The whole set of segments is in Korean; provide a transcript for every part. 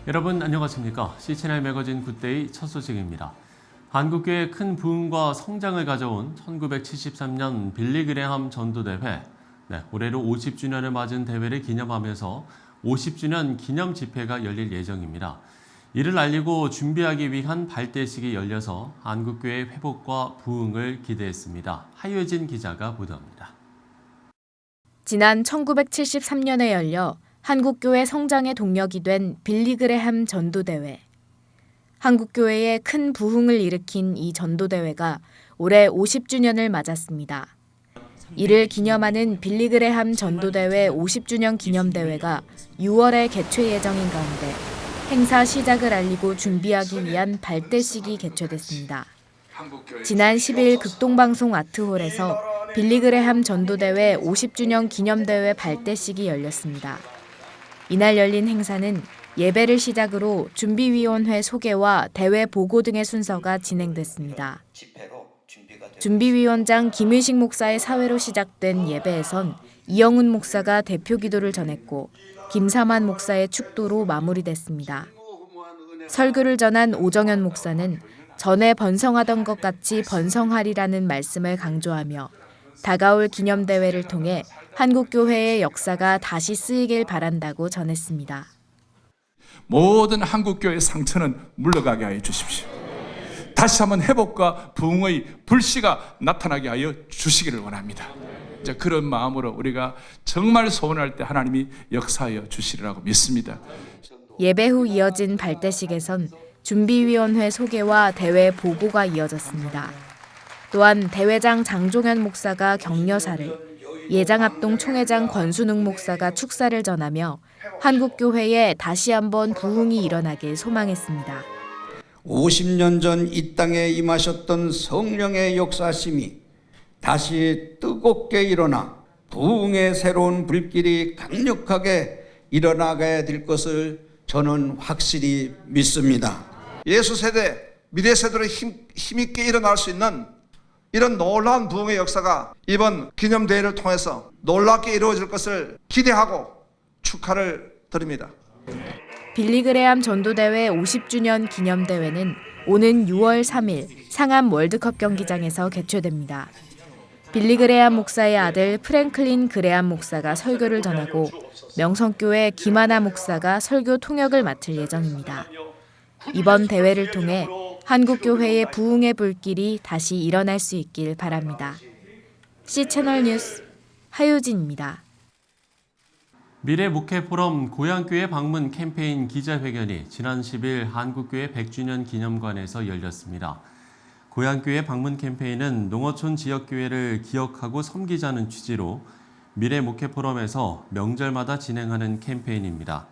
여러분 안녕하십니까? CCNL 매거진 굿데이 첫 소식입니다. 한국교회의 큰 부흥과 성장을 가져온 1973년 빌리 그레함 전도대회, 올해로 50주년을 맞은 대회를 기념하면서 50주년 기념 집회가 열릴 예정입니다. 이를 알리고 준비하기 위한 발대식이 열려서 한국교회의 회복과 부흥을 기대했습니다. 하유진 기자가 보도합니다. 지난 1973년에 열려 한국교회 성장의 동력이 된 빌리 그레함 전도대회. 한국교회의 큰 부흥을 일으킨 이 전도대회가 올해 50주년을 맞았습니다. 이를 기념하는 빌리 그레함 전도대회 50주년 기념대회가 6월에 개최 예정인 가운데 행사 시작을 알리고 준비하기 위한 발대식이 개최됐습니다. 지난 10일 극동방송 아트홀에서 빌리 그레함 전도대회 50주년 기념대회 발대식이 열렸습니다. 이날 열린 행사는 예배를 시작으로 준비위원회 소개와 대회 보고 등의 순서가 진행됐습니다. 준비위원장 김의식 목사의 사회로 시작된 예배에선 이영훈 목사가 대표 기도를 전했고 김사만 목사의 축도로 마무리됐습니다. 설교를 전한 오정현 목사는 전에 번성하던 것 같이 번성하리라는 말씀을 강조하며 다가올 기념대회를 통해 한국교회의 역사가 다시 쓰이길 바란다고 전했습니다. 모든 한국교회의 상처는 물러가게 하여 주십시오. 다시 한번 회복과 부흥의 불씨가 나타나게 하여 주시기를 원합니다. 이제 그런 마음으로 우리가 정말 소원할 때 하나님이 역사하여 주시리라고 믿습니다. 예배 후 이어진 발대식에선 준비위원회 소개와 대회 보고가 이어졌습니다. 또한 대회장 장종현 목사가 격려사를, 예장합동 총회장 권순웅 목사가 축사를 전하며 한국교회에 다시 한번 부흥이 일어나길 소망했습니다. 50년 전 이 땅에 임하셨던 성령의 역사심이 다시 뜨겁게 일어나 부흥의 새로운 불길이 강력하게 일어나게 될 것을 저는 확실히 믿습니다. 예수 세대, 미래 세대로 힘있게 일어날 수 있는 이런 놀라운 부흥의 역사가 이번 기념대회를 통해서 놀랍게 이루어질 것을 기대하고 축하를 드립니다. 빌리 그레함 전도대회 50주년 기념대회는 오는 6월 3일 상암 월드컵 경기장에서 개최됩니다. 빌리 그레함 목사의 아들 프랭클린 그레함 목사가 설교를 전하고 명성교회 김하나 목사가 설교 통역을 맡을 예정입니다. 이번 대회를 통해 한국교회의 부흥의 불길이 다시 일어날 수 있길 바랍니다. C채널 뉴스 하유진입니다. 미래 목회 포럼 고향교회 방문 캠페인 기자회견이 지난 10일 한국교회 100주년 기념관에서 열렸습니다. 고향교회 방문 캠페인은 농어촌 지역교회를 기억하고 섬기자는 취지로 미래 목회 포럼에서 명절마다 진행하는 캠페인입니다.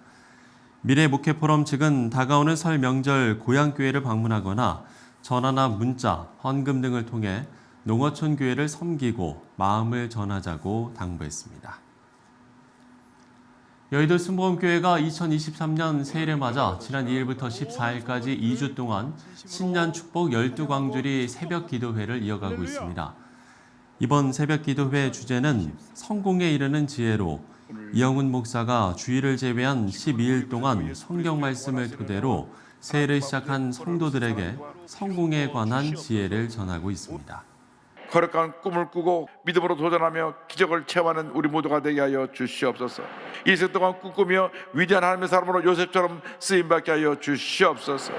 미래 목회 포럼 측은 다가오는 설 명절 고향교회를 방문하거나 전화나 문자, 헌금 등을 통해 농어촌 교회를 섬기고 마음을 전하자고 당부했습니다. 여의도 순복음교회가 2023년 새해를 맞아 지난 2일부터 14일까지 2주 동안 신년 축복 12광주리 새벽 기도회를 이어가고 있습니다. 이번 새벽 기도회 주제는 성공에 이르는 지혜로 이영훈 목사가 주일을 제외한 12일 동안 성경 말씀을 토대로 새해를 시작한 성도들에게 성공에 관한 지혜를 전하고 있습니다. 거룩한 꿈을 꾸고 믿음으로 도전하며 기적을 체험하는 우리 모두가 되게 하여 주시옵소서. 일생 동안 꿈꾸며 위대한 하나님의 사람으로 요셉처럼 쓰임받게 하여 주시옵소서.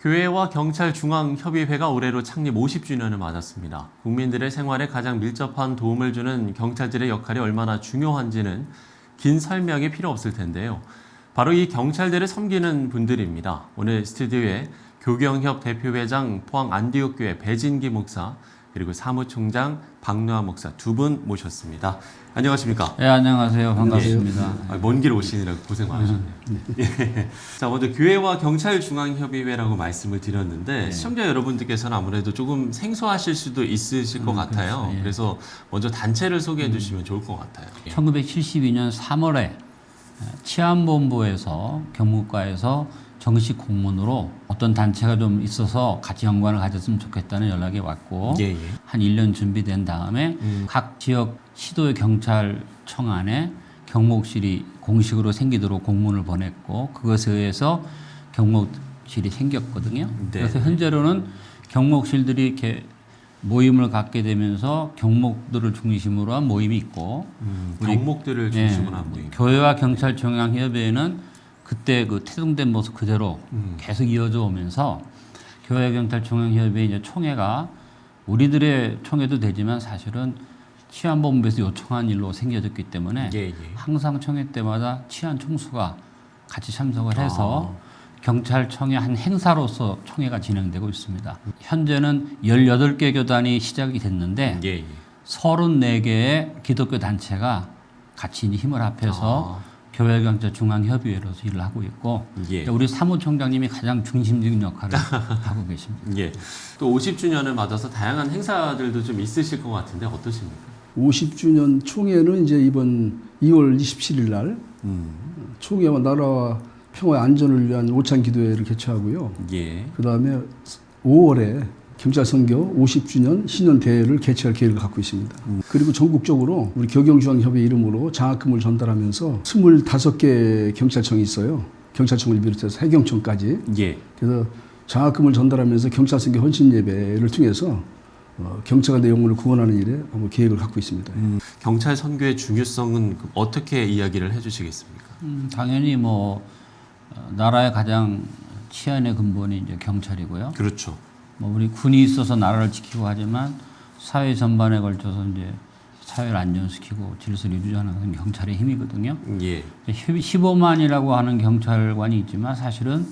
교회와 경찰 중앙협의회가 올해로 창립 50주년을 맞았습니다. 국민들의 생활에 가장 밀접한 도움을 주는 경찰들의 역할이 얼마나 중요한지는 긴 설명이 필요 없을 텐데요. 바로 이 경찰들을 섬기는 분들입니다. 오늘 스튜디오에 교경협 대표회장 포항 안디옥교회 배진기 목사 그리고 사무총장 박노아 목사 두 분 모셨습니다. 안녕하십니까? 네, 안녕하세요. 반갑습니다. 예. 먼 길 오시느라고 고생 많으셨네요. 예. 자, 먼저 교회와 경찰 중앙협의회라고 말씀을 드렸는데 시청자 여러분들께서는 아무래도 조금 생소하실 수도 있으실 것 같아요. 그렇죠. 예. 그래서 먼저 단체를 소개해 주시면 좋을 것 같아요. 예. 1972년 3월에 치안본부에서 경무과에서 정식 공문으로 어떤 단체가 좀 있어서 같이 연관을 가졌으면 좋겠다는 연락이 왔고 예, 예. 한 1년 준비된 다음에 각 지역 시도의 경찰청 안에 경목실이 공식으로 생기도록 공문을 보냈고 그것에 의해서 경목실이 생겼거든요. 네. 그래서 현재로는 경목실들이 이렇게 모임을 갖게 되면서 경목들을 중심으로 한 모임이 있고 우리 경목들을 중심으로 한 모임. 교회와 경찰청양협의회는 그때 그 태동된 모습 그대로 계속 이어져 오면서 교회 경찰청양협의회 이제 총회가 우리들의 총회도 되지만 사실은 치안본부에서 요청한 일로 생겨졌기 때문에 예, 예. 항상 총회 때마다 치안 총수가 같이 참석을 해서 경찰청의 한 행사로서 총회가 진행되고 있습니다. 현재는 18개 교단이 시작이 됐는데 예, 예. 34개의 기독교 단체가 같이 이제 힘을 합해서 교회경찰중앙협의회로서 일을 하고 있고 예. 우리 사무총장님이 가장 중심적인 역할을 하고 계십니다. 예. 또 50주년을 맞아서 다양한 행사들도 좀 있으실 것 같은데 어떠십니까? 50주년 총회는 이제 이번 2월 27일 날 총회와 나라와 평화의 안전을 위한 오찬 기도회를 개최하고요. 예. 그다음에 5월에 경찰 선교 50주년 신년 대회를 개최할 계획을 갖고 있습니다. 그리고 전국적으로 우리 교경중앙협회 이름으로 장학금을 전달하면서 25개 경찰청이 있어요. 경찰청을 비롯해서 해경청까지. 예. 그래서 장학금을 전달하면서 경찰 선교 헌신 예배를 통해서 경찰과 내 영혼을 구원하는 일에 한번 계획을 갖고 있습니다. 경찰 선교의 중요성은 어떻게 이야기를 해주시겠습니까? 당연히 뭐 나라의 가장 치안의 근본이 이제 경찰이고요. 그렇죠. 뭐 우리 군이 있어서 나라를 지키고 하지만 사회 전반에 걸쳐서 이제 사회를 안정시키고 질서를 유지하는 것은 경찰의 힘이거든요. 예. 15만이라고 하는 경찰관이 있지만 사실은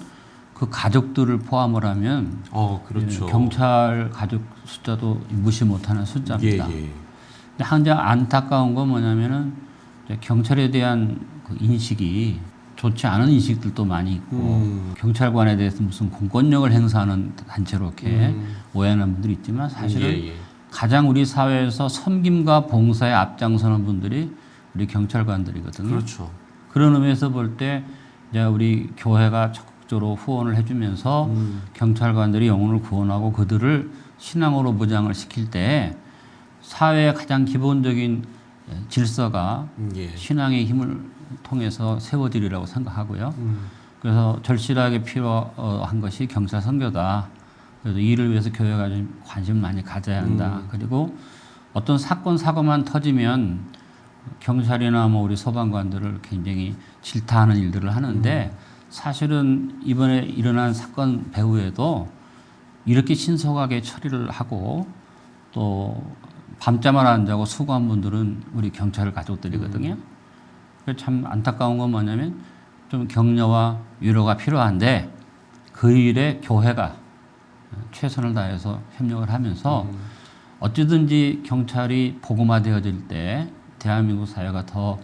그 가족들을 포함을 하면 그렇죠. 경찰 가족 숫자도 무시 못하는 숫자입니다. 예, 예. 근데 한장 안타까운 건 뭐냐면은 이제 경찰에 대한 그 인식이 좋지 않은 인식들도 많이 있고 경찰관에 대해서 무슨 공권력을 행사하는 단체로 이렇게 오해하는 분들이 있지만 사실은 예, 예. 가장 우리 사회에서 섬김과 봉사에 앞장서는 분들이 우리 경찰관들이거든요. 그렇죠. 그런 의미에서 볼 때 이제 우리 교회가 적극적으로 후원을 해주면서 경찰관들이 영혼을 구원하고 그들을 신앙으로 무장을 시킬 때 사회의 가장 기본적인 질서가 예. 신앙의 힘을 통해서 세워지리라고 생각하고요. 그래서 절실하게 필요한 것이 경찰 선교다. 그래서 이 일을 위해서 교회가 좀 관심을 많이 가져야 한다. 그리고 어떤 사건 사고만 터지면 경찰이나 뭐 우리 소방관들을 굉장히 질타하는 일들을 하는데 사실은 이번에 일어난 사건 배후에도 이렇게 신속하게 처리를 하고 또 밤잠을 안 자고 수고한 분들은 우리 경찰 가족들이거든요. 그래서 참 안타까운 건 뭐냐면 좀 격려와 위로가 필요한데 그 일에 교회가 최선을 다해서 협력을 하면서 어찌든지 경찰이 복음화되어질 때 대한민국 사회가 더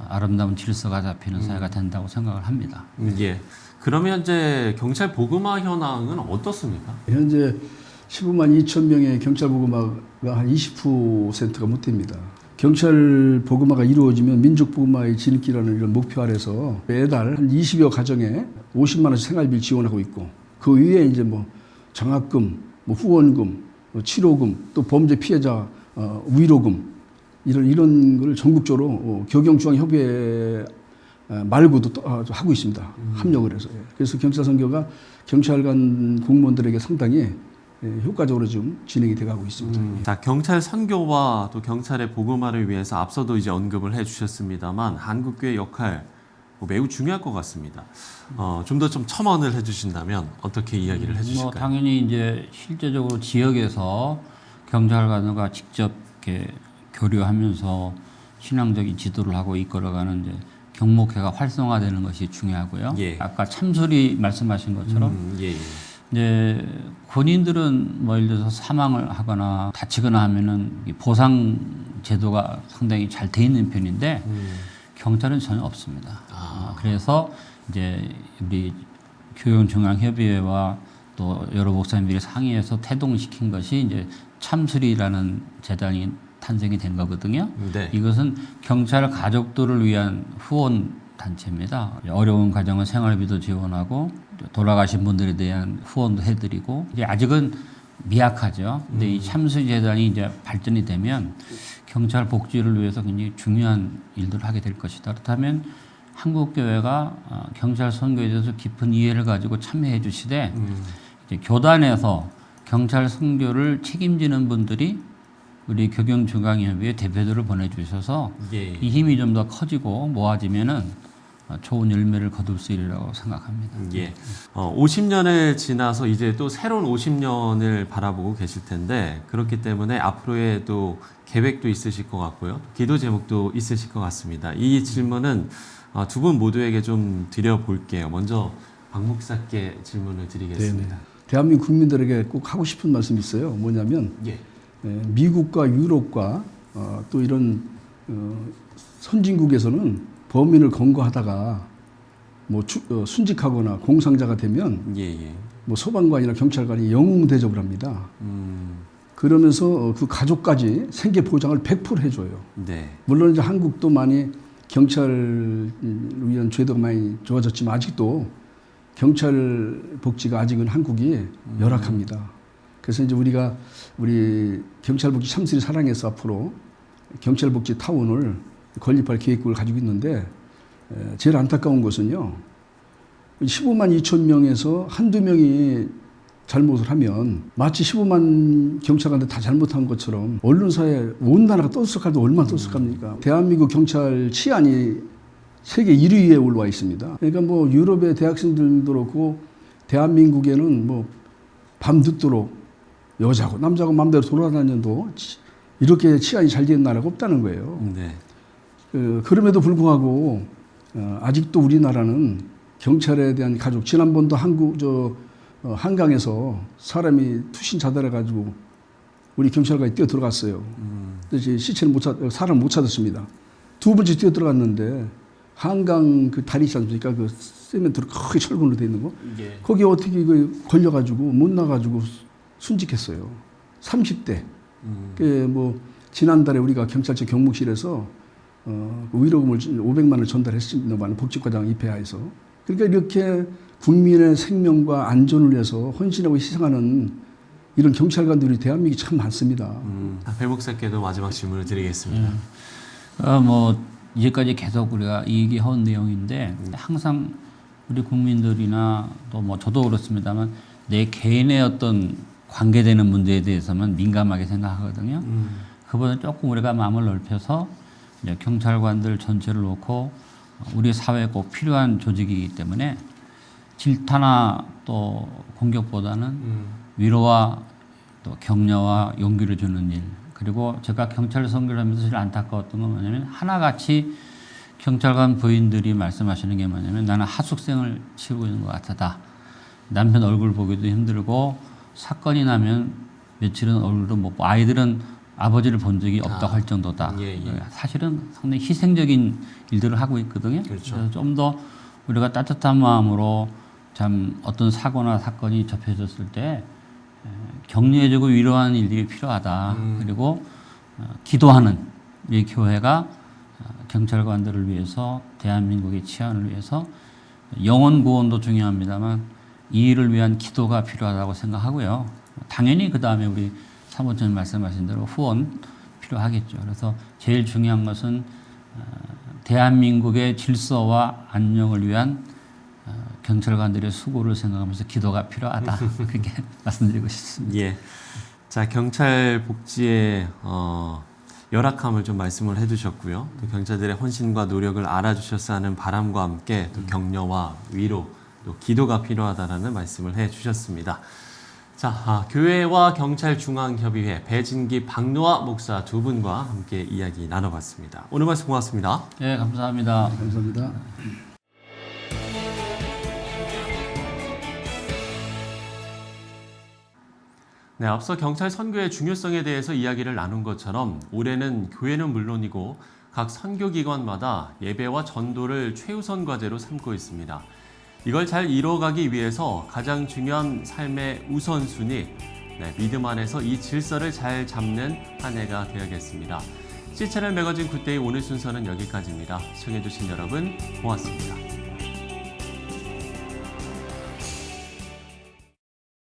아름다운 질서가 잡히는 사회가 된다고 생각을 합니다. 예. 그러면 현재 경찰 복음화 현황은 어떻습니까? 현재 15만 2천 명의 경찰 복음화가 한 20%가 못 됩니다. 경찰 복음화가 이루어지면 민족 복음화의 지름길이라는 이런 목표 아래서 매달 한 20여 가정에 50만 원씩 생활비를 지원하고 있고 그 위에 이제 뭐 장학금, 뭐 후원금, 치료금, 또 범죄 피해자 위로금 이런 걸 전국적으로 교경중앙협의회 말고도 또 하고 있습니다. 합력을 해서. 그래서 경찰 선교가 경찰관 공무원들에게 상당히 효과적으로 좀 진행이 돼가고 있습니다. 자, 경찰 선교와 또 경찰의 복음화를 위해서 앞서도 이제 언급을 해주셨습니다만 한국교회 역할 매우 중요할 것 같습니다. 좀 더 좀 첨언을 해주신다면 어떻게 이야기를 해주실까요? 당연히 이제 실제적으로 지역에서 경찰관과 직접 이렇게 교류하면서 신앙적인 지도를 하고 이끌어가는 이제 경목회가 활성화되는 것이 중요하고요. 예. 아까 참소리 말씀하신 것처럼 예, 예. 이제 군인들은 뭐 예를 들어서 사망을 하거나 다치거나 하면은 보상 제도가 상당히 잘 돼 있는 편인데 경찰은 전혀 없습니다. 그래서 이제 우리 교육중앙협의회와 또 여러 목사님들이 상의해서 태동시킨 것이 이제 참수리라는 재단이 탄생이 된 거거든요. 네. 이것은 경찰 가족들을 위한 후원 단체입니다. 어려운 가정은 생활비도 지원하고 돌아가신 분들에 대한 후원도 해드리고 이제 아직은 미약하죠. 근데 이 참수재단이 이제 발전이 되면 경찰 복지를 위해서 굉장히 중요한 일들을 하게 될 것이다. 그렇다면 한국교회가 경찰 선교에 대해서 깊은 이해를 가지고 참여해 주시되 이제 교단에서 경찰 선교를 책임지는 분들이 우리 교경중앙협의회 대표들을 보내주셔서 예. 이 힘이 좀 더 커지고 모아지면은 좋은 열매를 거둘 수 있리라고 생각합니다. 예. 50년을 지나서 이제 또 새로운 50년을 바라보고 계실 텐데 그렇기 때문에 앞으로의 또 계획도 있으실 것 같고요. 기도 제목도 있으실 것 같습니다. 이 질문은 두 분 모두에게 좀 드려볼게요. 먼저 박 목사께 질문을 드리겠습니다. 네네. 대한민국 국민들에게 꼭 하고 싶은 말씀이 있어요. 뭐냐면 예. 미국과 유럽과 또 이런 선진국에서는 범인을 검거하다가 뭐 순직하거나 공상자가 되면 예. 뭐 소방관이나 경찰관이 영웅 대접을 합니다. 그러면서 그 가족까지 생계 보장을 100% 해줘요. 네. 물론 이제 한국도 많이 경찰을 위한 제도가 많이 좋아졌지만 아직도 경찰 복지가 아직은 한국이 열악합니다. 그래서 이제 우리 경찰 복지 참수리 사랑해서 앞으로 경찰 복지 타운을 건립할 계획을 가지고 있는데 제일 안타까운 것은요. 15만 2천 명에서 한두 명이 잘못을 하면 마치 15만 경찰관들 다 잘못한 것처럼 언론사에 온 나라가 떠들썩하도 얼마나 떠들썩합니까? 대한민국 경찰 치안이 세계 1위에 올라와 있습니다. 그러니까 뭐 유럽의 대학생들도 그렇고 대한민국에는 뭐 밤늦도록 여자고 남자고 마음대로 돌아다녀도 이렇게 치안이 잘 된 나라가 없다는 거예요. 네. 그럼에도 불구하고 아직도 우리나라는 경찰에 대한 가족 지난번도 한강에서 사람이 투신 자살해가지고 우리 경찰관이 뛰어 들어갔어요. 근데 시체는 사람 못 찾았습니다. 두 번째 뛰어 들어갔는데 한강 그 다리 있지 않습니까? 그 세멘트로 크게 철근으로 돼 있는 거. 예. 거기 어떻게 걸려가지고 못 나가지고 순직했어요. 30대. 뭐 지난달에 우리가 경찰청 경무실에서 위로금을 500만 원을 전달했습니다만 복지과장 입회하에서. 그러니까 이렇게 국민의 생명과 안전을 위해서 헌신하고 희생하는 이런 경찰관들이 대한민국이 참 많습니다. 배 목사께도 마지막 질문을 드리겠습니다. 뭐 이제까지 계속 우리가 얘기해온 내용인데 항상 우리 국민들이나 또 뭐 저도 그렇습니다만 내 개인의 어떤 관계되는 문제에 대해서만 민감하게 생각하거든요. 그보다 조금 우리가 마음을 넓혀서 이제 경찰관들 전체를 놓고 우리 사회에 꼭 필요한 조직이기 때문에 질타나 또 공격보다는 위로와 또 격려와 용기를 주는 일. 그리고 제가 경찰 선교를 하면서 제일 안타까웠던 건 뭐냐면 하나같이 경찰관 부인들이 말씀하시는 게 뭐냐면 나는 하숙생을 치르고 있는 것 같다. 남편 얼굴 보기도 힘들고 사건이 나면 며칠은 얼굴도 못 보고 아이들은 아버지를 본 적이 없다고 할 정도다. 예. 사실은 상당히 희생적인 일들을 하고 있거든요. 그렇죠. 그래서 좀 더 우리가 따뜻한 마음으로 참 어떤 사고나 사건이 접해졌을 때 격려해주고 위로하는 일들이 필요하다. 그리고 기도하는 우리 교회가 경찰관들을 위해서 대한민국의 치안을 위해서 영혼 구원도 중요합니다만 이 일을 위한 기도가 필요하다고 생각하고요. 당연히 그 다음에 우리 사모님 말씀하신 대로 후원 필요하겠죠. 그래서 제일 중요한 것은 대한민국의 질서와 안녕을 위한 경찰관들의 수고를 생각하면서 기도가 필요하다. 그렇게 말씀드리고 싶습니다. 예. 자, 경찰 복지의 열악함을 좀 말씀을 해주셨고요. 또 경찰들의 헌신과 노력을 알아주셨어 하는 바람과 함께 또 격려와 위로, 또 기도가 필요하다라는 말씀을 해주셨습니다. 자, 교회와 경찰중앙협의회 배진기 박노아 목사 두 분과 함께 이야기 나눠봤습니다. 오늘 말씀 고맙습니다. 네, 감사합니다. 감사합니다. 네, 앞서 경찰 선교의 중요성에 대해서 이야기를 나눈 것처럼 올해는 교회는 물론이고 각 선교기관마다 예배와 전도를 최우선 과제로 삼고 있습니다. 이걸 잘 이뤄가기 위해서 가장 중요한 삶의 우선순위, 믿음 안에서 이 질서를 잘 잡는 한 해가 되어야겠습니다. C채널 매거진 굿데이 오늘 순서는 여기까지입니다. 시청해주신 여러분 고맙습니다.